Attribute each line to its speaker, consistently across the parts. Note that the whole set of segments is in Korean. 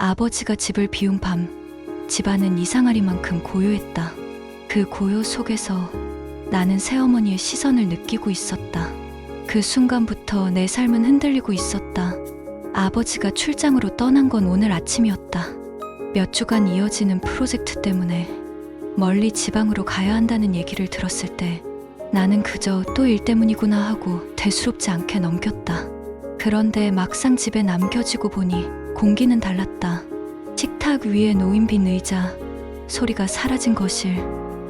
Speaker 1: 아버지가 집을 비운 밤, 집안은 이상하리만큼 고요했다. 그 고요 속에서 나는 새어머니의 시선을 느끼고 있었다. 그 순간부터 내 삶은 흔들리고 있었다. 아버지가 출장으로 떠난 건 오늘 아침이었다. 몇 주간 이어지는 프로젝트 때문에 멀리 지방으로 가야 한다는 얘기를 들었을 때 나는 그저 또 일 때문이구나 하고 대수롭지 않게 넘겼다. 그런데 막상 집에 남겨지고 보니 공기는 달랐다. 식탁 위에 놓인 빈 의자, 소리가 사라진 거실,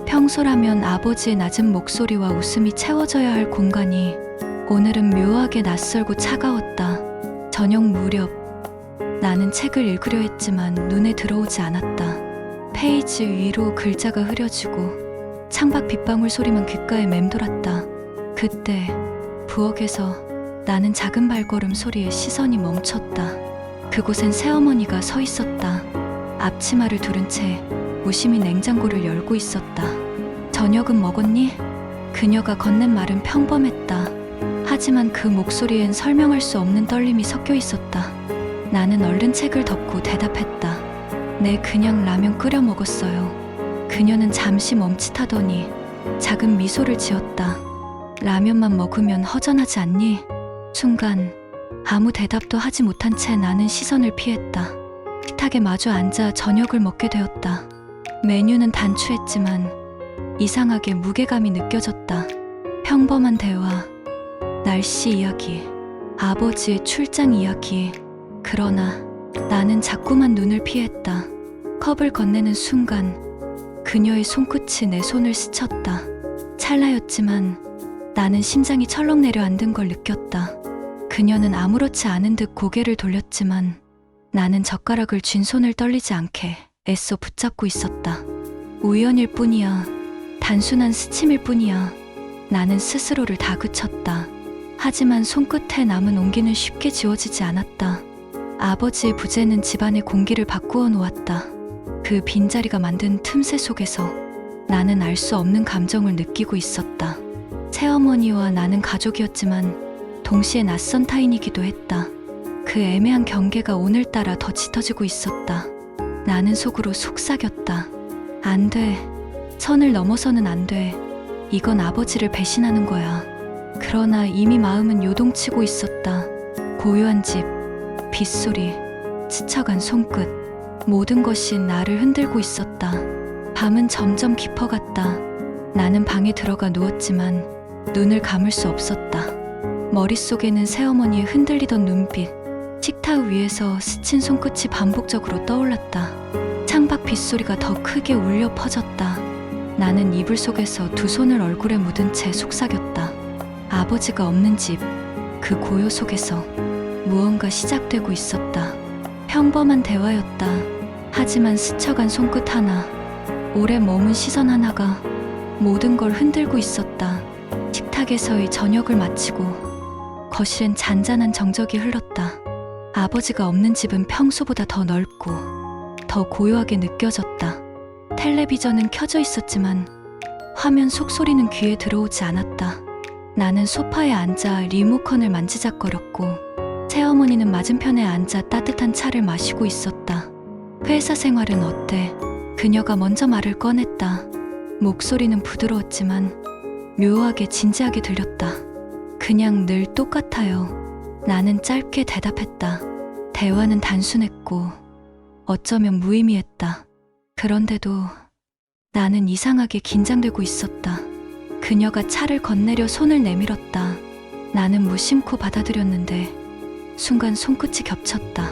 Speaker 1: 평소라면 아버지의 낮은 목소리와 웃음이 채워져야 할 공간이 오늘은 묘하게 낯설고 차가웠다. 저녁 무렵 나는 책을 읽으려 했지만 눈에 들어오지 않았다. 페이지 위로 글자가 흐려지고 창밖 빗방울 소리만 귓가에 맴돌았다. 그때 부엌에서 나는 작은 발걸음 소리에 시선이 멈췄다. 그곳엔 새어머니가 서 있었다. 앞치마를 두른 채 무심히 냉장고를 열고 있었다. 저녁은 먹었니? 그녀가 건넨 말은 평범했다. 하지만 그 목소리엔 설명할 수 없는 떨림이 섞여 있었다. 나는 얼른 책을 덮고 대답했다. 네, 그냥 라면 끓여 먹었어요. 그녀는 잠시 멈칫하더니 작은 미소를 지었다. 라면만 먹으면 허전하지 않니? 순간 아무 대답도 하지 못한 채 나는 시선을 피했다. 식탁에 마주 앉아 저녁을 먹게 되었다. 메뉴는 단추했지만 이상하게 무게감이 느껴졌다. 평범한 대화, 날씨 이야기, 아버지의 출장 이야기. 그러나 나는 자꾸만 눈을 피했다. 컵을 건네는 순간 그녀의 손끝이 내 손을 스쳤다. 찰나였지만 나는 심장이 철렁 내려앉은 걸 느꼈다. 그녀는 아무렇지 않은 듯 고개를 돌렸지만 나는 젓가락을 쥔 손을 떨리지 않게 애써 붙잡고 있었다. 우연일 뿐이야. 단순한 스침일 뿐이야. 나는 스스로를 다그쳤다. 하지만 손끝에 남은 온기는 쉽게 지워지지 않았다. 아버지의 부재는 집안의 공기를 바꾸어 놓았다. 그 빈자리가 만든 틈새 속에서 나는 알 수 없는 감정을 느끼고 있었다. 새어머니와 나는 가족이었지만 동시에 낯선 타인이기도 했다. 그 애매한 경계가 오늘따라 더 짙어지고 있었다. 나는 속으로 속삭였다. 안 돼. 선을 넘어서는 안 돼. 이건 아버지를 배신하는 거야. 그러나 이미 마음은 요동치고 있었다. 고요한 집, 빗소리, 스쳐간 손끝, 모든 것이 나를 흔들고 있었다. 밤은 점점 깊어갔다. 나는 방에 들어가 누웠지만 눈을 감을 수 없었다. 머릿속에는 새어머니의 흔들리던 눈빛, 식탁 위에서 스친 손끝이 반복적으로 떠올랐다. 창밖 빗소리가 더 크게 울려 퍼졌다. 나는 이불 속에서 두 손을 얼굴에 묻은 채 속삭였다. 아버지가 없는 집, 그 고요 속에서 무언가 시작되고 있었다. 평범한 대화였다. 하지만 스쳐간 손끝 하나, 오래 머문 시선 하나가 모든 걸 흔들고 있었다. 식탁에서의 저녁을 마치고 거실엔 잔잔한 정적이 흘렀다. 아버지가 없는 집은 평소보다 더 넓고 더 고요하게 느껴졌다. 텔레비전은 켜져 있었지만 화면 속소리는 귀에 들어오지 않았다. 나는 소파에 앉아 리모컨을 만지작거렸고 새어머니는 맞은편에 앉아 따뜻한 차를 마시고 있었다. 회사 생활은 어때? 그녀가 먼저 말을 꺼냈다. 목소리는 부드러웠지만 묘하게 진지하게 들렸다. 그냥 늘 똑같아요. 나는 짧게 대답했다. 대화는 단순했고 어쩌면 무의미했다. 그런데도 나는 이상하게 긴장되고 있었다. 그녀가 차를 건네려 손을 내밀었다. 나는 무심코 받아들였는데 순간 손끝이 겹쳤다.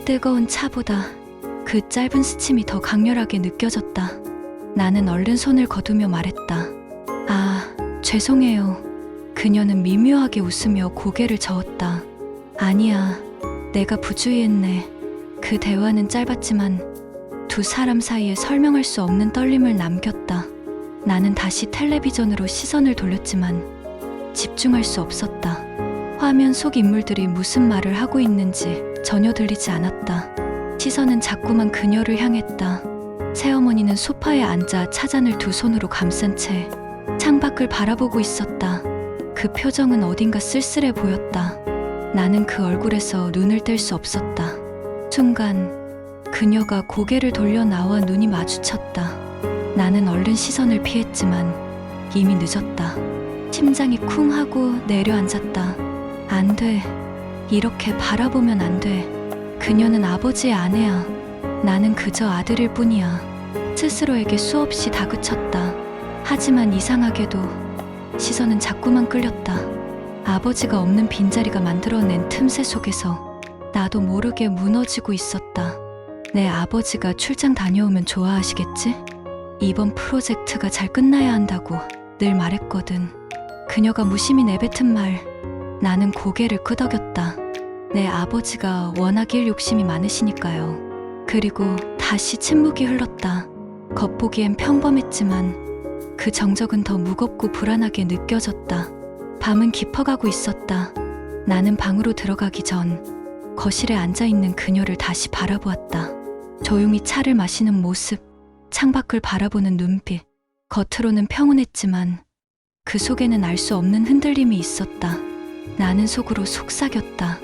Speaker 1: 뜨거운 차보다 그 짧은 스침이 더 강렬하게 느껴졌다. 나는 얼른 손을 거두며 말했다. 아, 죄송해요. 그녀는 미묘하게 웃으며 고개를 저었다. 아니야, 내가 부주의했네. 그 대화는 짧았지만 두 사람 사이에 설명할 수 없는 떨림을 남겼다. 나는 다시 텔레비전으로 시선을 돌렸지만 집중할 수 없었다. 화면 속 인물들이 무슨 말을 하고 있는지 전혀 들리지 않았다. 시선은 자꾸만 그녀를 향했다. 새어머니는 소파에 앉아 차잔을 두 손으로 감싼 채 창밖을 바라보고 있었다. 그 표정은 어딘가 쓸쓸해 보였다. 나는 그 얼굴에서 눈을 뗄 수 없었다. 순간 그녀가 고개를 돌려 나와 눈이 마주쳤다. 나는 얼른 시선을 피했지만 이미 늦었다. 심장이 쿵 하고 내려앉았다. 안 돼. 이렇게 바라보면 안 돼. 그녀는 아버지의 아내야. 나는 그저 아들일 뿐이야. 스스로에게 수없이 다그쳤다. 하지만 이상하게도 시선은 자꾸만 끌렸다. 아버지가 없는 빈자리가 만들어낸 틈새 속에서 나도 모르게 무너지고 있었다. 내 아버지가 출장 다녀오면 좋아하시겠지? 이번 프로젝트가 잘 끝나야 한다고 늘 말했거든. 그녀가 무심히 내뱉은 말, 나는 고개를 끄덕였다. 내 아버지가 워낙 일 욕심이 많으시니까요. 그리고 다시 침묵이 흘렀다. 겉보기엔 평범했지만 그 정적은 더 무겁고 불안하게 느껴졌다. 밤은 깊어가고 있었다. 나는 방으로 들어가기 전 거실에 앉아있는 그녀를 다시 바라보았다. 조용히 차를 마시는 모습, 창밖을 바라보는 눈빛. 겉으로는 평온했지만 그 속에는 알 수 없는 흔들림이 있었다. 나는 속으로 속삭였다.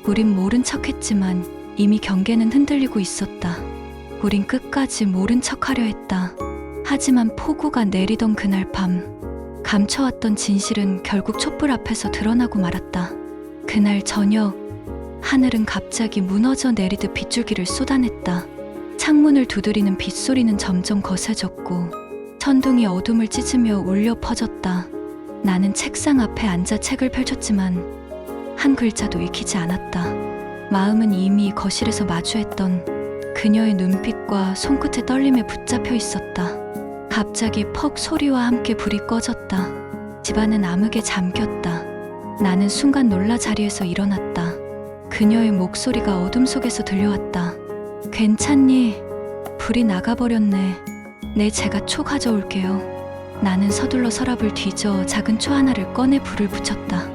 Speaker 1: 우린 모른 척했지만 이미 경계는 흔들리고 있었다. 우린 끝까지 모른 척하려 했다. 하지만 폭우가 내리던 그날 밤, 감춰왔던 진실은 결국 촛불 앞에서 드러나고 말았다. 그날 저녁, 하늘은 갑자기 무너져 내리듯 빗줄기를 쏟아냈다. 창문을 두드리는 빗소리는 점점 거세졌고 천둥이 어둠을 찢으며 울려 퍼졌다. 나는 책상 앞에 앉아 책을 펼쳤지만 한 글자도 읽히지 않았다. 마음은 이미 거실에서 마주했던 그녀의 눈빛과 손끝의 떨림에 붙잡혀 있었다. 갑자기 퍽 소리와 함께 불이 꺼졌다. 집안은 암흑에 잠겼다. 나는 순간 놀라 자리에서 일어났다. 그녀의 목소리가 어둠 속에서 들려왔다. 괜찮니? 불이 나가버렸네. 내 제가 초 가져올게요. 나는 서둘러 서랍을 뒤져 작은 초 하나를 꺼내 불을 붙였다.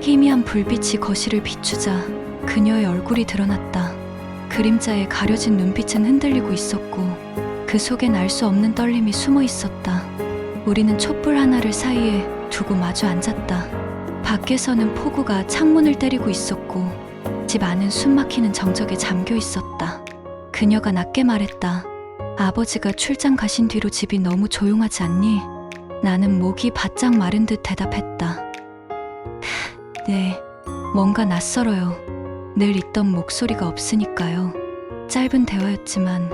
Speaker 1: 희미한 불빛이 거실을 비추자 그녀의 얼굴이 드러났다. 그림자에 가려진 눈빛은 흔들리고 있었고 그 속엔 알 수 없는 떨림이 숨어 있었다. 우리는 촛불 하나를 사이에 두고 마주 앉았다. 밖에서는 폭우가 창문을 때리고 있었고 집 안은 숨막히는 정적에 잠겨 있었다. 그녀가 낮게 말했다. 아버지가 출장 가신 뒤로 집이 너무 조용하지 않니? 나는 목이 바짝 마른 듯 대답했다. 네, 뭔가 낯설어요. 늘 있던 목소리가 없으니까요. 짧은 대화였지만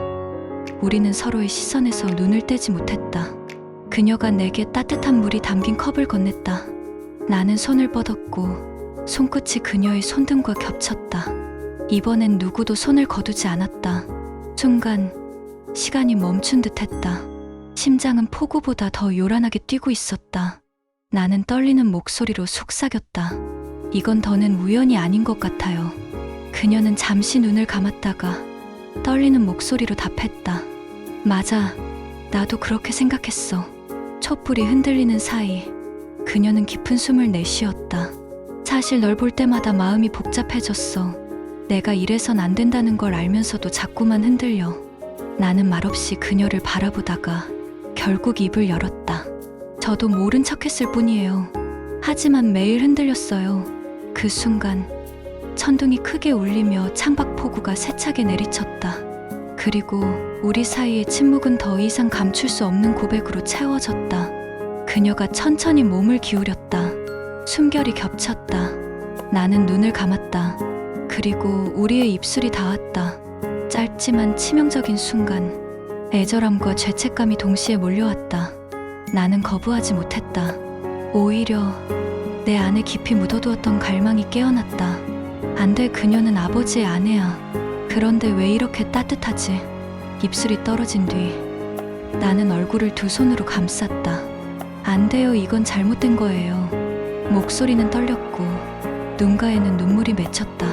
Speaker 1: 우리는 서로의 시선에서 눈을 떼지 못했다. 그녀가 내게 따뜻한 물이 담긴 컵을 건넸다. 나는 손을 뻗었고 손끝이 그녀의 손등과 겹쳤다. 이번엔 누구도 손을 거두지 않았다. 순간 시간이 멈춘 듯했다. 심장은 폭우보다 더 요란하게 뛰고 있었다. 나는 떨리는 목소리로 속삭였다. 이건 더는 우연이 아닌 것 같아요. 그녀는 잠시 눈을 감았다가 떨리는 목소리로 답했다. 맞아, 나도 그렇게 생각했어. 촛불이 흔들리는 사이 그녀는 깊은 숨을 내쉬었다. 사실 널 볼 때마다 마음이 복잡해졌어. 내가 이래선 안 된다는 걸 알면서도 자꾸만 흔들려. 나는 말없이 그녀를 바라보다가 결국 입을 열었다. 저도 모른 척했을 뿐이에요. 하지만 매일 흔들렸어요. 그 순간 천둥이 크게 울리며 창밖 폭우가 세차게 내리쳤다. 그리고 우리 사이의 침묵은 더 이상 감출 수 없는 고백으로 채워졌다. 그녀가 천천히 몸을 기울였다. 숨결이 겹쳤다. 나는 눈을 감았다. 그리고 우리의 입술이 닿았다. 짧지만 치명적인 순간 애절함과 죄책감이 동시에 몰려왔다. 나는 거부하지 못했다. 오히려 내 안에 깊이 묻어두었던 갈망이 깨어났다. 안 돼, 그녀는 아버지의 아내야. 그런데 왜 이렇게 따뜻하지? 입술이 떨어진 뒤 나는 얼굴을 두 손으로 감쌌다. 안 돼요, 이건 잘못된 거예요. 목소리는 떨렸고 눈가에는 눈물이 맺혔다.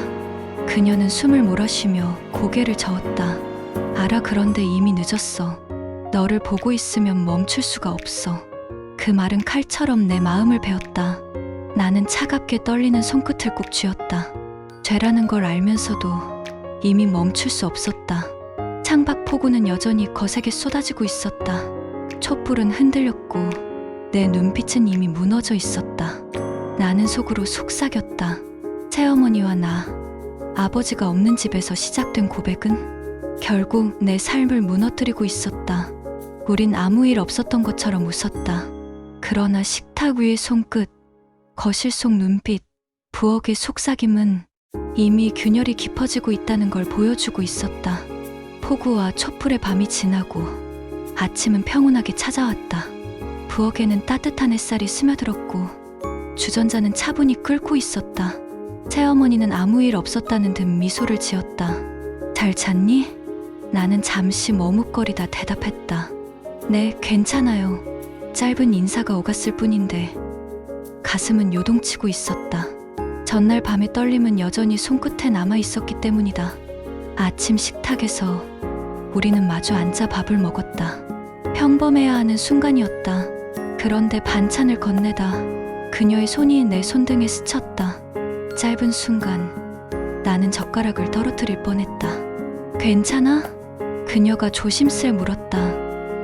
Speaker 1: 그녀는 숨을 몰아쉬며 고개를 저었다. 알아, 그런데 이미 늦었어. 너를 보고 있으면 멈출 수가 없어. 그 말은 칼처럼 내 마음을 베었다. 나는 차갑게 떨리는 손끝을 꼭 쥐었다. 죄라는 걸 알면서도 이미 멈출 수 없었다. 창밖 폭우는 여전히 거세게 쏟아지고 있었다. 촛불은 흔들렸고 내 눈빛은 이미 무너져 있었다. 나는 속으로 속삭였다. 새어머니와 나, 아버지가 없는 집에서 시작된 고백은 결국 내 삶을 무너뜨리고 있었다. 우린 아무 일 없었던 것처럼 웃었다. 그러나 식탁 위의 손끝, 거실 속 눈빛, 부엌의 속삭임은 이미 균열이 깊어지고 있다는 걸 보여주고 있었다. 폭우와 촛불의 밤이 지나고 아침은 평온하게 찾아왔다. 부엌에는 따뜻한 햇살이 스며들었고 주전자는 차분히 끓고 있었다. 새어머니는 아무 일 없었다는 듯 미소를 지었다. 잘 잤니? 나는 잠시 머뭇거리다 대답했다. 네, 괜찮아요. 짧은 인사가 오갔을 뿐인데 가슴은 요동치고 있었다. 전날 밤의 떨림은 여전히 손끝에 남아 있었기 때문이다. 아침 식탁에서 우리는 마주 앉아 밥을 먹었다. 평범해야 하는 순간이었다. 그런데 반찬을 건네다 그녀의 손이 내 손등에 스쳤다. 짧은 순간 나는 젓가락을 떨어뜨릴 뻔했다. 괜찮아? 그녀가 조심스레 물었다.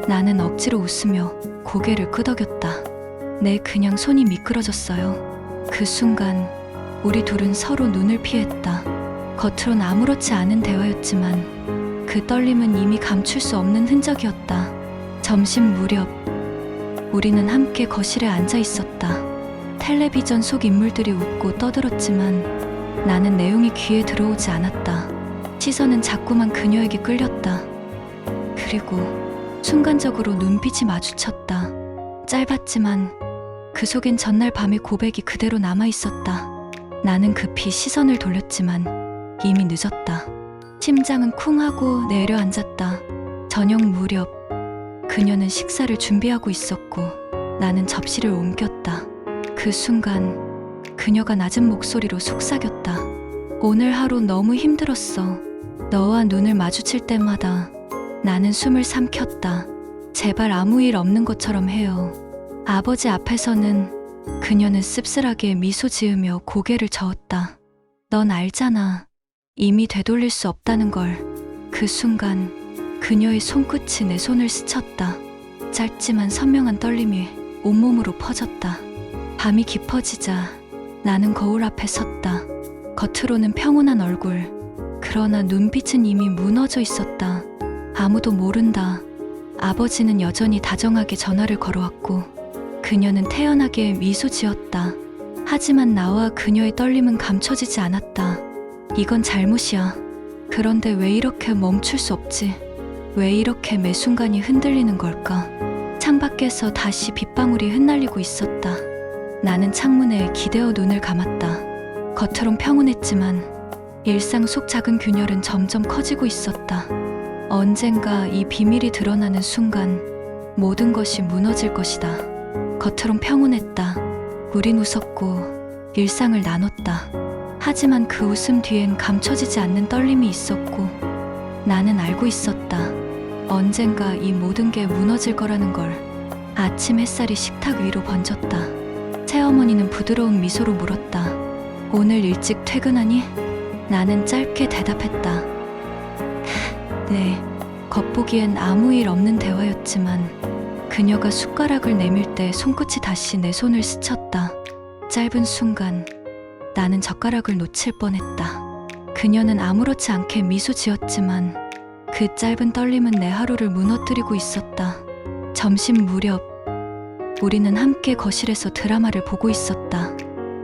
Speaker 1: 나는 억지로 웃으며 고개를 끄덕였다. 네, 그냥 손이 미끄러졌어요. 그 순간 우리 둘은 서로 눈을 피했다. 겉으론 아무렇지 않은 대화였지만 그 떨림은 이미 감출 수 없는 흔적이었다. 점심 무렵 우리는 함께 거실에 앉아 있었다. 텔레비전 속 인물들이 웃고 떠들었지만 나는 내용이 귀에 들어오지 않았다. 시선은 자꾸만 그녀에게 끌렸다. 그리고 순간적으로 눈빛이 마주쳤다. 짧았지만 그 속엔 전날 밤의 고백이 그대로 남아 있었다. 나는 급히 시선을 돌렸지만 이미 늦었다. 심장은 쿵 하고 내려앉았다. 저녁 무렵 그녀는 식사를 준비하고 있었고 나는 접시를 옮겼다. 그 순간 그녀가 낮은 목소리로 속삭였다. 오늘 하루 너무 힘들었어. 너와 눈을 마주칠 때마다 나는 숨을 삼켰다. 제발 아무 일 없는 것처럼 해요. 아버지 앞에서는 그녀는 씁쓸하게 미소 지으며 고개를 저었다. 넌 알잖아. 이미 되돌릴 수 없다는 걸. 그 순간 그녀의 손끝이 내 손을 스쳤다. 짧지만 선명한 떨림이 온몸으로 퍼졌다. 밤이 깊어지자 나는 거울 앞에 섰다. 겉으로는 평온한 얼굴, 그러나 눈빛은 이미 무너져 있었다. 아무도 모른다. 아버지는 여전히 다정하게 전화를 걸어왔고 그녀는 태연하게 미소 지었다. 하지만 나와 그녀의 떨림은 감춰지지 않았다. 이건 잘못이야. 그런데 왜 이렇게 멈출 수 없지? 왜 이렇게 매 순간이 흔들리는 걸까? 창밖에서 다시 빗방울이 흩날리고 있었다. 나는 창문에 기대어 눈을 감았다. 겉으론 평온했지만 일상 속 작은 균열은 점점 커지고 있었다. 언젠가 이 비밀이 드러나는 순간 모든 것이 무너질 것이다. 겉으론 평온했다. 우린 웃었고 일상을 나눴다. 하지만 그 웃음 뒤엔 감춰지지 않는 떨림이 있었고 나는 알고 있었다. 언젠가 이 모든 게 무너질 거라는 걸. 아침 햇살이 식탁 위로 번졌다. 새어머니는 부드러운 미소로 물었다. 오늘 일찍 퇴근하니? 나는 짧게 대답했다. 네. 겉보기엔 아무 일 없는 대화였지만 그녀가 숟가락을 내밀 때 손끝이 다시 내 손을 스쳤다. 짧은 순간 나는 젓가락을 놓칠 뻔했다. 그녀는 아무렇지 않게 미소 지었지만 그 짧은 떨림은 내 하루를 무너뜨리고 있었다. 점심 무렵 우리는 함께 거실에서 드라마를 보고 있었다.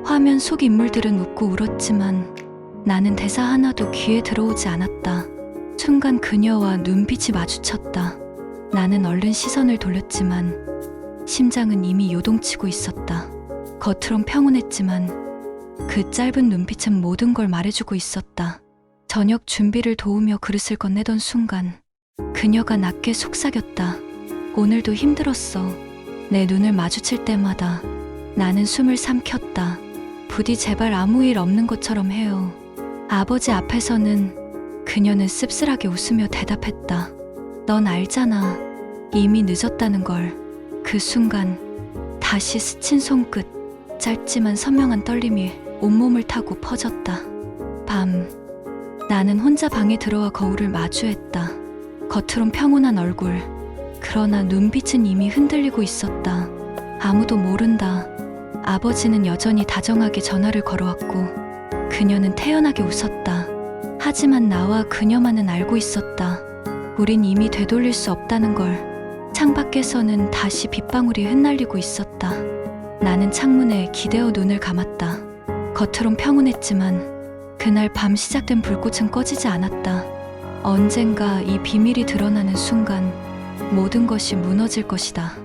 Speaker 1: 화면 속 인물들은 웃고 울었지만 나는 대사 하나도 귀에 들어오지 않았다. 순간 그녀와 눈빛이 마주쳤다. 나는 얼른 시선을 돌렸지만 심장은 이미 요동치고 있었다. 겉으론 평온했지만 그 짧은 눈빛은 모든 걸 말해주고 있었다. 저녁 준비를 도우며 그릇을 건네던 순간 그녀가 낮게 속삭였다. 오늘도 힘들었어. 내 눈을 마주칠 때마다 나는 숨을 삼켰다. 부디 제발 아무 일 없는 것처럼 해요. 아버지 앞에서는 그녀는 씁쓸하게 웃으며 대답했다. 넌 알잖아. 이미 늦었다는 걸. 그 순간 다시 스친 손끝, 짧지만 선명한 떨림이 온몸을 타고 퍼졌다. 밤, 나는 혼자 방에 들어와 거울을 마주했다. 겉으론 평온한 얼굴, 그러나 눈빛은 이미 흔들리고 있었다. 아무도 모른다. 아버지는 여전히 다정하게 전화를 걸어왔고 그녀는 태연하게 웃었다. 하지만 나와 그녀만은 알고 있었다. 우린 이미 되돌릴 수 없다는 걸. 창밖에서는 다시 빗방울이 흩날리고 있었다. 나는 창문에 기대어 눈을 감았다. 겉으론 평온했지만 그날 밤 시작된 불꽃은 꺼지지 않았다. 언젠가 이 비밀이 드러나는 순간 모든 것이 무너질 것이다.